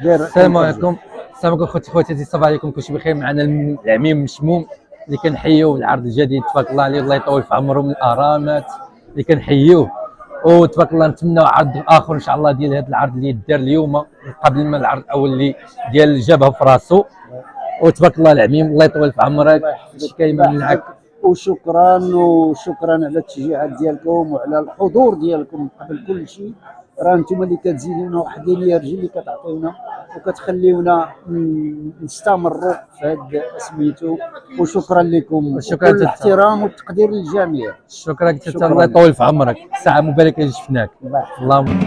السلام عليكم. السلام عليكم خوتاتي، صباح عليكم، كلشي بخير. معنا العميم مشموم اللي كنحيوه بالعرض الجديد، تبارك الله عليه، الله يطول في عمره، من الاهرامات اللي كنحيوه. وتبارك الله نتمنوا عرض اخر ان شاء الله ديال هذا العرض اللي دار اليوم قبل ما العرض الاول اللي ديال جابها في راسو. وتبارك الله العميم، الله يطول في عمرك، هادشي كاين معك. وشكرا على التشجيعات ديالكم وعلى الحضور ديالكم. قبل كل شيء راه نتوما اللي كتزيدونا واحد الانرجي اللي كتعطيونا وكتخليونا نستمروا في هذا سميتو. وشكرا لكم، شكرا، الاحترام والتقدير للجميع. شكرا، الله يطول في عمرك، ساعه مباركه اللي شفناك. اللهم